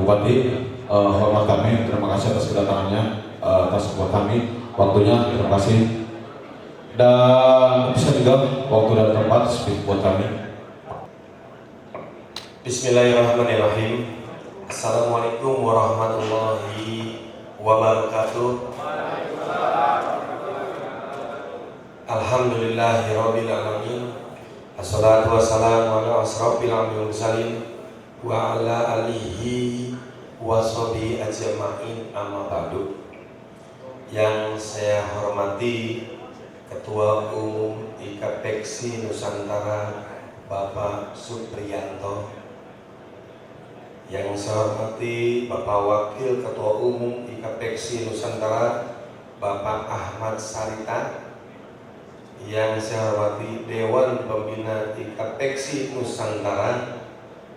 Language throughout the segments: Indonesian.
Bupati, hormat kami, terima kasih atas kedatangannya, atas buat kami waktunya, terima kasih. Dan bisa juga waktu dan tempat speak buat kami. Bismillahirrahmanirrahim. Assalamualaikum warahmatullahi wabarakatuh. Alhamdulillahirabbil alamin. Assalatu wassalamu ala asrofil anbiya'i wal mursalin wa ala alihi wa sahbihi ajma'in, amma ba'du. Yang saya hormati Ketua Umum IKAPEKSI Nusantara Bapak Supriyanto, yang saya hormati Bapak Wakil Ketua Umum IKAPEKSI Nusantara Bapak Ahmad Sarita, yang saya hormati Dewan Pembina IKAPEKSI Nusantara,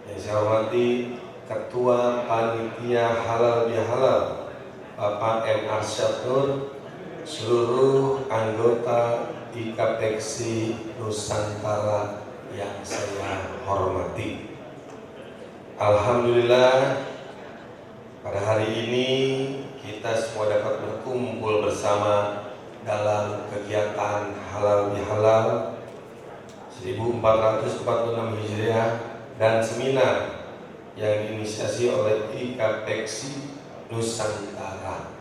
yang saya hormati Ketua Panitia Halal Bihalal Bapak M. Arsyad Nur, seluruh anggota IKAPEKSI Nusantara yang saya hormati. Alhamdulillah, pada hari ini kita semua dapat berkumpul bersama dalam kegiatan halal bihalal 1446 Hijriah dan seminar yang diinisiasi oleh IKAPEKSI Nusantara.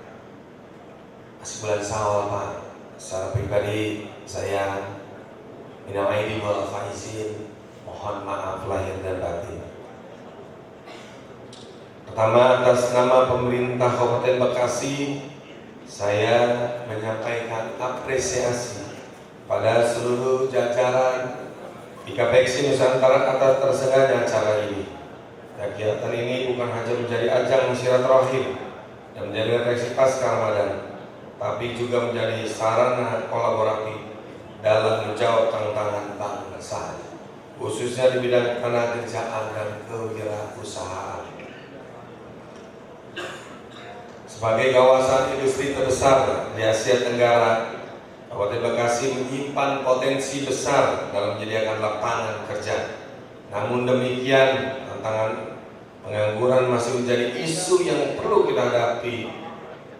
Masih bulan Syawal, Pak. Secara pribadi saya minal aidin wal faizin, mohon maaf lahir dan batin. Pertama, atas nama pemerintah Kabupaten Bekasi, saya menyampaikan apresiasi pada seluruh jajaran IKAPEKSI Nusantara atas terselenggaranya acara ini. Kegiatan ini bukan hanya menjadi ajang silaturahim dan menjadi refleksi pasca Ramadan, tapi juga menjadi sarana kolaboratif dalam menjawab tantangan bangsa, khususnya di bidang ketenagakerjaan dan kewirausahaan. Sebagai kawasan industri terbesar di Asia Tenggara, Kabupaten Bekasi menyimpan potensi besar dalam menyediakan lapangan kerja. Namun demikian, tantangan pengangguran masih menjadi isu yang perlu kita hadapi,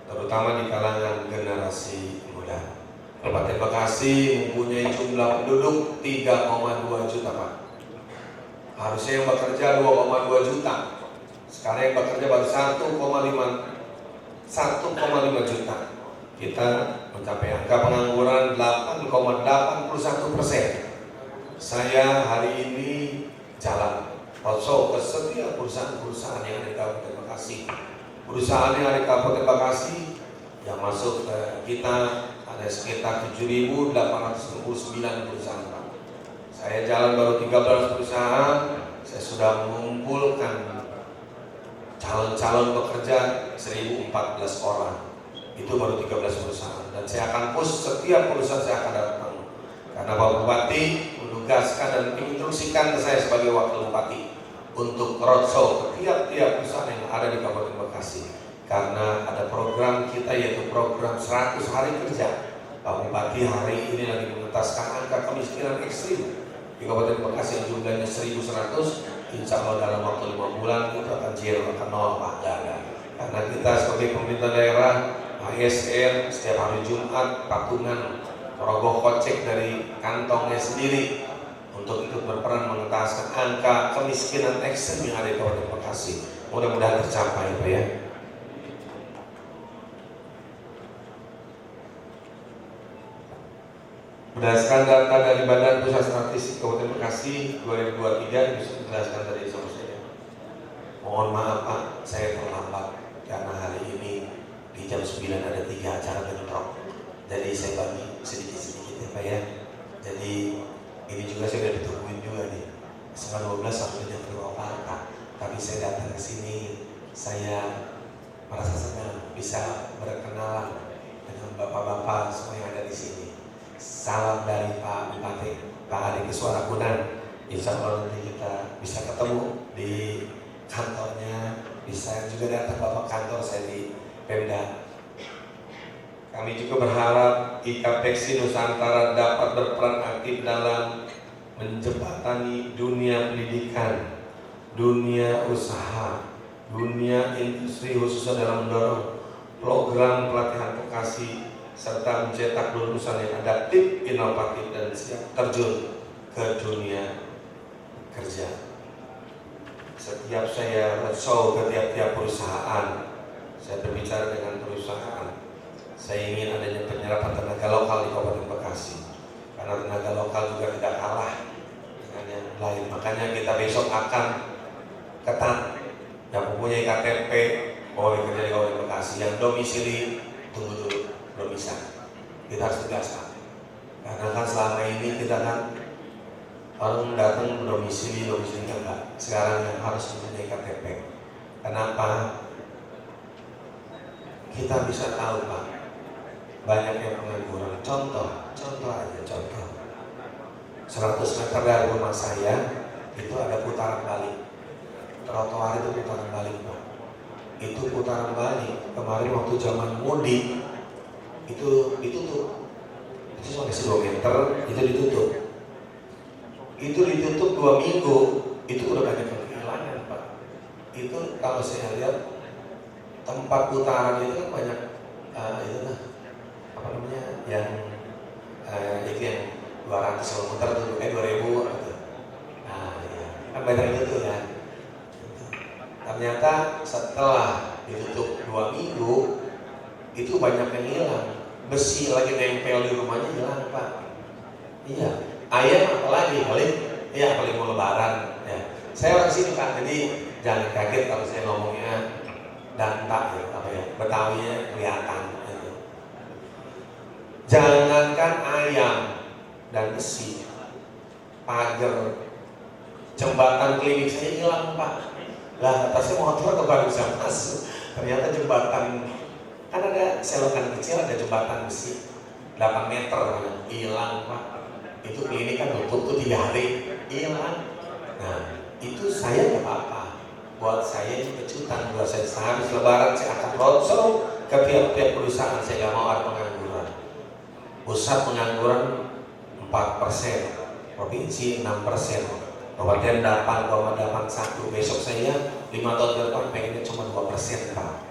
terutama di kalangan generasi muda. Kabupaten Bekasi mempunyai jumlah penduduk 3,2 juta, Pak. Harusnya yang bekerja 2,2 juta. Sekarang yang bekerja baru 1,5 juta. Kita mencapai angka pengangguran 8,81%. Saya hari ini jalan roadshow ke setiap perusahaan-perusahaan yang ada di Kabupaten Bekasi. Perusahaan yang ada di Kabupaten Bekasi yang masuk ke kita ada sekitar 7.869 perusahaan. Saya jalan baru 13 perusahaan. Saya sudah mengumpulkan calon-calon pekerja 1.014 orang. Itu baru 13 perusahaan. Dan saya akan push setiap perusahaan saya akan datang. Karena Pak Bupati menugaskan dan menginstruksikan saya sebagai Wakil Bupati untuk roadshow ke tiap-tiap perusahaan yang ada di Kabupaten Bekasi. Karena ada program kita yaitu program 100 hari kerja. Pak Bupati hari ini lagi mengentaskan angka kemiskinan ekstrim di Kabupaten Bekasi yang jumlahnya 1.100. Insya Allah dalam waktu 5 bulan itu akan zero, akan nol, Pak. Karena kita sebagai pemerintah daerah, ASN setiap hari Jumat patungan merogoh kocek dari kantongnya sendiri untuk ikut berperan mengentaskan angka kemiskinan ekstrem yang ada di Kabupaten Bekasi. Mudah-mudahan tercapai, Pak ya. Berdasarkan data dari Badan Pusat Statistik Kabupaten Bekasi 2023, bisa menjelaskan tadi sama saya. Mohon maaf Pak, saya terlambat karena hari ini di jam 9 ada 3 acara bentrok. Jadi saya bagi sedikit-sedikit ya Pak ya. Jadi ini juga saya sudah ditungguin juga nih. Setengah 12 sampai jam 2 Pak. Tapi saya datang ke sini, saya merasa senang bisa berkenalan dengan bapak-bapak semua yang ada di sini. Salam dari Pak Bupati, Pak Adi Kiswaragunan. Insya Allah nanti kita bisa ketemu di kantornya, bisa juga datang Bapak kantor saya di Pemda. Kami juga berharap IKAPEKSI Nusantara dapat berperan aktif dalam menjembatani dunia pendidikan, dunia usaha, dunia industri khususnya dalam mendorong program pelatihan vokasi serta mencetak lulusan yang adaptif, inovatif dan siap terjun ke dunia kerja. Setiap saya roadshow ke tiap-tiap perusahaan, saya berbicara dengan perusahaan, saya ingin adanya penyerapan tenaga lokal di Kabupaten Bekasi, karena tenaga lokal juga tidak kalah dengan yang lain. Makanya kita besok akan ketat yang mempunyai KTP boleh kerja di Kabupaten Bekasi, yang domisili tunggu dulu, belum bisa. Kita harus tegaskan, karena kan selama ini kita kan orang datang domisili enggak. Sekarang yang harus mempunyai KTP. Kenapa? Kita bisa tahu Pak, banyak yang pengangguran. Contoh aja. 100 meter dari rumah saya itu ada putaran balik. Trotoar itu putaran balik Pak. Itu putaran balik kemarin waktu zaman mudik itu ditutup. Itu cuma 2 meter, itu ditutup. Itu ditutup 2 minggu, itu udah banyak yang kehilangan Pak. Itu kalau saya lihat tempat putaran itu kan banyak itu lah, apa namanya, yang itu yang 200 km tuh, 2000 gitu. Nah ya, kan banyak itu ya. Ternyata setelah ditutup 2 minggu, itu banyak yang hilang. Besi lagi nempel di rumahnya hilang Pak. Iya. Ayam apalagi paling mau lebaran ya. Saya orang sini Pak, jadi jangan kaget kalau saya ngomongnya dantak ya, apa ya, Betawinya kelihatan gitu. Jangankan ayam dan besi, pagar jembatan klinik saya hilang Pak. Lah atasnya motor kebaru bisa masuk, ternyata jembatan kan ada selokan kecil, ada jembatan besi 8 meter hilang Pak. Itu klinik kan tutup tuh 3 hari, hilang. Nah itu saya nggak apa-apa, buat saya ini kejutan, buat saya sehabis lebaran saya akan roadshow ke tiap-tiap perusahaan. Saya nggak mau ada pengangguran. Pusat pengangguran 4%, provinsi 6%, kabupaten 8,81. Besok saya 5 tahun ke depan pengennya cuma 2% Pak.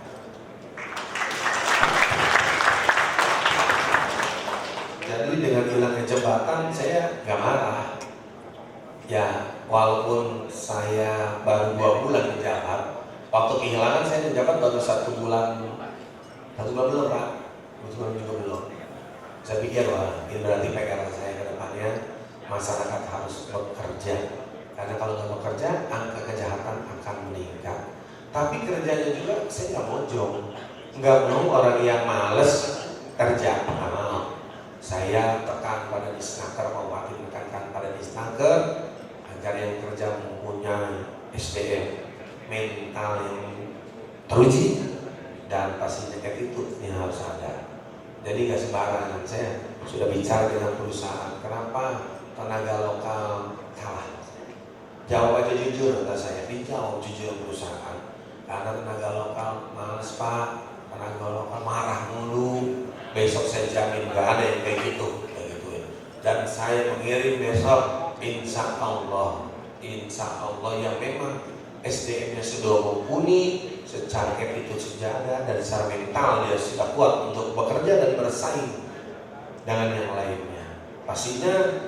Jadi dengan hilangnya jembatan saya nggak marah. Ya walaupun saya baru 2 bulan menjabat, waktu kehilangan saya menjabat baru 1 bulan belum Pak, 1 bulan juga belum. Saya pikir wah ini berarti PR saya ke depannya, masyarakat harus bekerja. Karena kalau nggak bekerja, angka kejahatan akan meningkat. Tapi kerjanya juga saya nggak mojong, nggak mau orang yang males kerja. Nah, saya tekan pada Disnaker, mau wakil menekankan pada Disnaker agar yang kerja mempunyai SDM mental yang teruji dan pastinya attitude yang harus ada. Jadi nggak sembarangan. Saya sudah bicara dengan perusahaan, kenapa tenaga lokal kalah? Jawab aja jujur, kata saya. Dijawab jujur perusahaan. Karena tenaga lokal males Pak, tenaga lokal marah mulu. Besok saya jamin nggak ada yang kayak gitu ya. Dan saya mengirim besok, insya Allah yang memang SDM-nya sudah mumpuni, secara attitude sudah ada, dan secara mental dia sudah kuat untuk bekerja dan bersaing dengan yang lainnya. Pastinya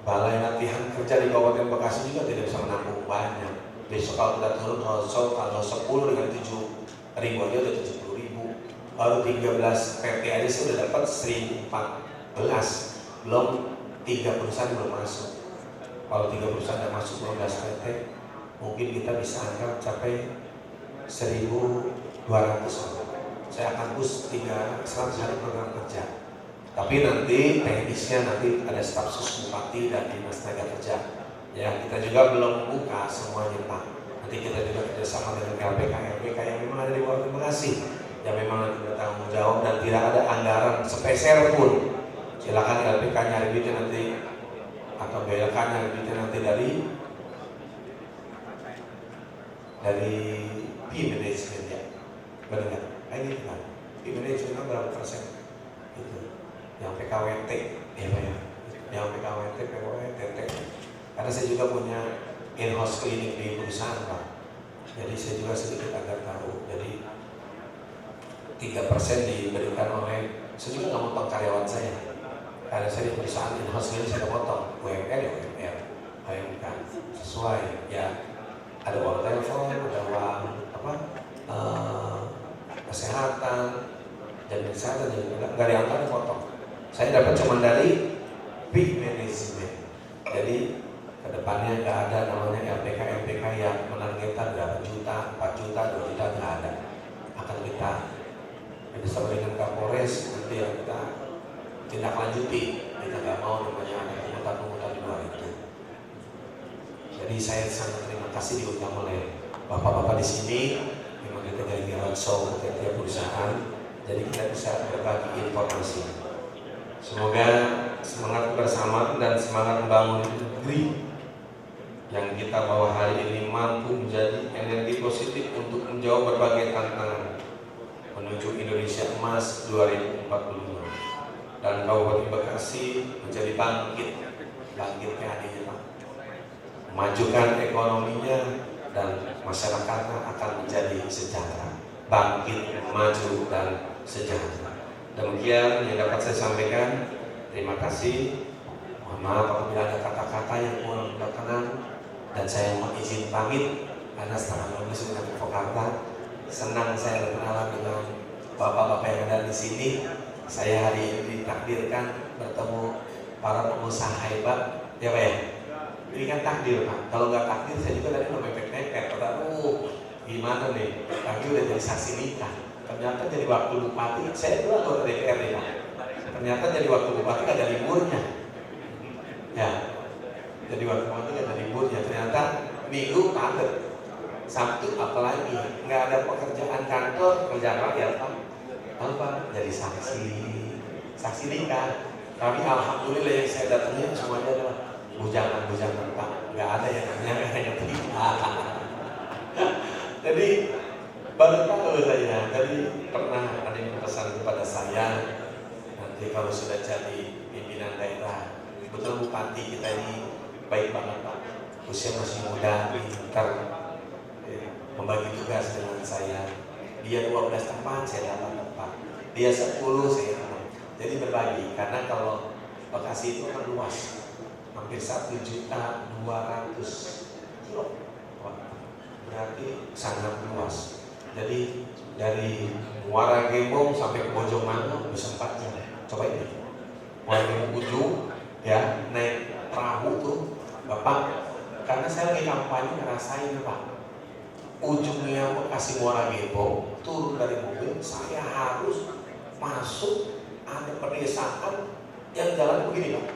balai latihan kerja di Kabupaten Bekasi juga tidak bisa menampung banyak. Besok kalau kita turun roadshow tanggal 10 dengan 7.000 aja udah 70.000. Baru 13 PT aja saya udah dapat 1.014, belum 3 perusahaan belum masuk. Kalau 3 perusahaan yang masuk 12 PT, mungkin kita bisa angkat capai 1.200. Saya akan push 100 hari program kerja. Tapi nanti teknisnya nanti ada staf sus bupati dan dinas tenaga kerja. Ya kita juga belum buka semuanya Pak. Nanti kita juga kerjasama dengan LPK yang memang ada di Kabupaten Bekasi, yang memang nanti bertanggung jawab dan tidak ada anggaran sepeser pun. Silakan LPK nyari duitnya nanti, atau BLK nyari duitnya nanti dari P management ya. Benar nggak? Ini kan P management berapa persen? Itu yang PKWT ya Pak ya, yang PKWT, PKWT. Karena saya juga punya in-house clinic di perusahaan Pak. Jadi saya juga sedikit agak tahu. Jadi 3% diberikan oleh, saya juga nggak potong karyawan saya. Karena saya di perusahaan in-house ini saya potong UMR ya UMR, AMK sesuai ya. Ada uang telepon, ada uang kesehatan, jaminan kesehatan, nggak diangkat dipotong. Saya dapat cuma dari big management. Jadi kedepannya nggak ada namanya LPK yang menargetkan berapa juta, 4 juta, 2 juta, nggak ada. Akan kita bersama dengan Kapolres nanti yang kita tindak lanjuti. Kita nggak mau namanya ada pengutan-pengutan di luar itu. Jadi saya sangat terima kasih diundang oleh bapak-bapak di sini. Memang kita dari roadshow ke tiap perusahaan. Jadi kita bisa berbagi informasi. Semoga semangat kebersamaan dan semangat membangun negeri yang kita bawa hari ini mampu menjadi energi positif untuk menjawab berbagai tantangan menuju Indonesia Emas 2045 dan Kabupaten Bekasi menjadi bangkit adanya Pak, memajukan ekonominya dan masyarakatnya akan menjadi sejahtera, bangkit, maju dan sejahtera. Demikian yang dapat saya sampaikan. Terima kasih. Mohon maaf apabila ada kata-kata yang kurang berkenan dan saya mohon izin pamit karena setelah lulus dengan Purwakarta. Senang saya berkenalan dengan bapak-bapak yang ada di sini. Saya hari ini ditakdirkan bertemu para pengusaha hebat, ya Pak ya. Ini kan takdir Pak. Kalau nggak takdir saya juga tadi mepet-mepet. Gimana nih? Tapi udah jadi saksi nikah. Ternyata jadi waktu bupati. Saya dulu anggota DPRD Pak. Ternyata jadi waktu bupati nggak ada liburnya. Ya. Jadi waktu bupati nggak ada liburnya. Ternyata minggu padat. Sabtu apalagi nggak ada pekerjaan kantor, kerjaan rakyat apa jadi saksi nikah. Tapi alhamdulillah yang saya datangnya semuanya adalah bujangan Pak, nggak ada yang namanya hanya terima. Jadi baru tahu saya. Tadi pernah ada yang pesan kepada saya, nanti kalau sudah jadi pimpinan daerah, betul bupati kita ini baik banget Pak, usia masih muda, pintar, membagi tugas dengan saya. Dia 12 tempat, saya 8 tempat. Dia 10, saya 6. Jadi berbagi, karena kalau Bekasi itu kan luas, hampir 1.200.000 kilo, berarti sangat luas. Jadi dari Muara Gembong sampai ke Bojongmanu bisa 4 jam. Coba ini, Muara Gembong ujung, ya naik perahu tuh, Bapak. Karena saya lagi kampanye ngerasain Pak. Ujungnya Bekasi Muara Gembong, turun dari mobil, saya harus masuk, ada pedesaan yang jalan begini Pak.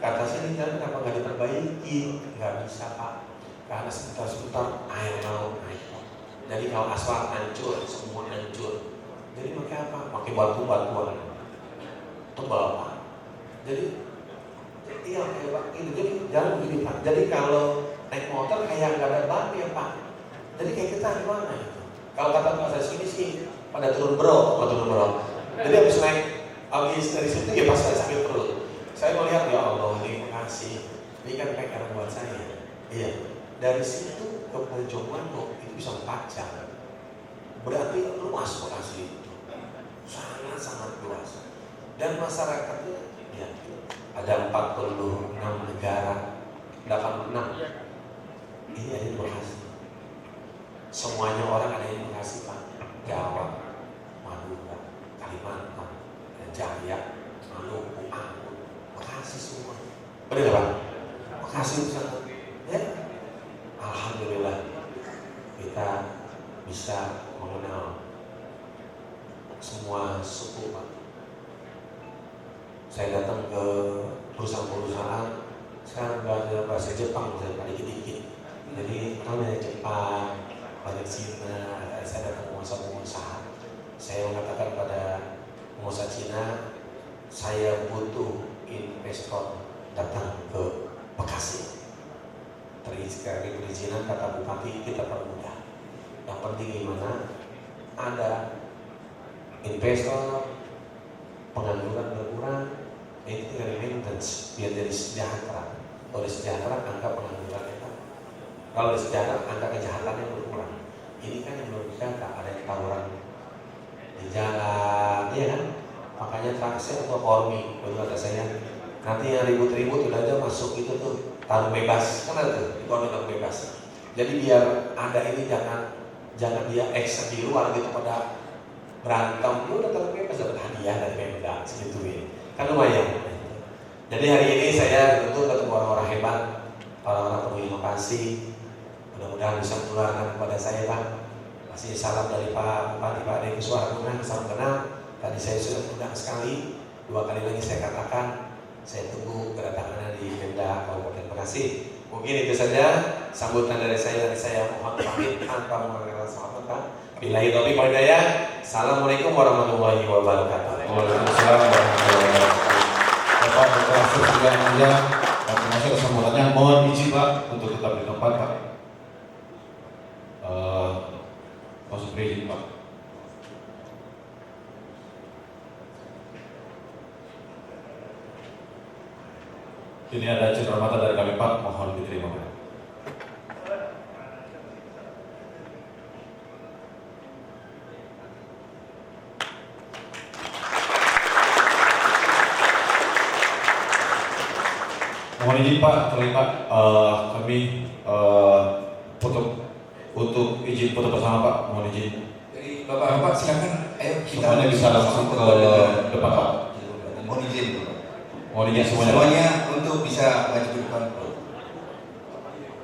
Kata saya ini jalan kenapa nggak diperbaiki? Nggak bisa Pak, karena sebentar-sebentar air laut naik Pak. Jadi kalau aspal hancur, semua hancur. Jadi pakai apa? Pakai batu-batuan tebal Pak. Jadi iya Pak, jadi jalan begini Pak. Jadi kalau naik motor kayak nggak ada ban ya Pak. Jadi kayak kita gimana itu? Kalau kata bahasa sini sih pada turun bro. Jadi habis dari situ ya pas saya sakit perut. Saya melihat ya Allah ini makasih. Ini kan PR buat saya. Iya. Dari situ ke Bojongmanu itu bisa 4 jam. Berarti luas Bekasi itu. Sangat luas. Dan masyarakatnya ya ada 46 negara, 86. Ini ada di Bekasi. Semuanya orang ada yang Bekasi Pak. Jawa, Madura, Kalimantan, Jaya, Maluku, Ambon, Bekasi semua. Benar Pak? Bekasi bisa. Ya, alhamdulillah kita bisa mengenal semua suku Pak. Saya datang ke perusahaan-perusahaan, sekarang belajar bahasa Jepang saya dikit-dikit. Jadi namanya Jepang, banyak Cina. Saya datang pengusaha-pengusaha. Saya mengatakan pada pengusaha Cina, saya butuh investor datang ke Bekasi. Teriskari perizinan kata Bupati kita permudah. Yang penting gimana? Ada investor, pengangguran berkurang, itu tinggal maintenance biar jadi sejahtera. Kalau sejahtera angka pengangguran itu Kalau di sejarah angka kejahatannya berkurang. Ini kan yang merugikan ada yang tawuran di jalan, iya kan? Makanya taksi atau kormi, betul kata saya. Nanti yang ribut-ribut udah aja masuk itu tuh tarung bebas, kan ada tuh di tarung bebas. Jadi biar Anda ini jangan dia eksa di luar gitu pada berantem, lu udah tarung bebas dapat hadiah dari Pemda segitu ini, kan lumayan. Jadi hari ini saya tentu ketemu orang-orang hebat, orang-orang penuh inovasi. Mudah-mudahan bisa menularkan kepada saya Pak. Masih salam dari Pak Bupati Pak Dewi Suaraguna, salam kenal. Tadi saya sudah undang sekali, 2 kali lagi saya katakan, saya tunggu kedatangannya di Pemda Kabupaten Bekasi. Mungkin itu saja sambutan dari saya. Mohon pamit tanpa mengurangi selamat Pak. Billahi taufiq wal hidayah. Assalamualaikum warahmatullahi wabarakatuh. Waalaikumsalam warahmatullahi wabarakatuh. Bapak berkelas juga aja. Termasuk kesempatannya mohon izin Pak untuk tetap di tempat Pak. Masuk izin Pak. Ini ada cindera mata dari kami Pak, mohon diterima Pak. Mohon izin Pak, terlibat kami untuk izin foto bersama Pak, mohon izin. Jadi Bapak silakan, ayo kita Semuanya bisa langsung ke depan Pak. Mohon izin. Mohon izin semuanya. Semuanya untuk bisa maju ke depan.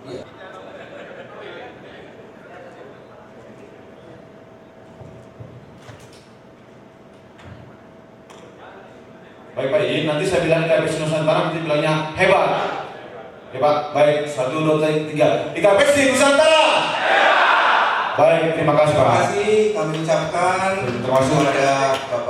Ya. Baik Pak izin, nanti saya bilang IKP Nusantara, nanti bilangnya hebat. Hebat, baik, 1, 2, 3. IKP Nusantara. Baik, terima kasih Pak. Terima kasih kami ucapkan Terima kasih. kepada Bapak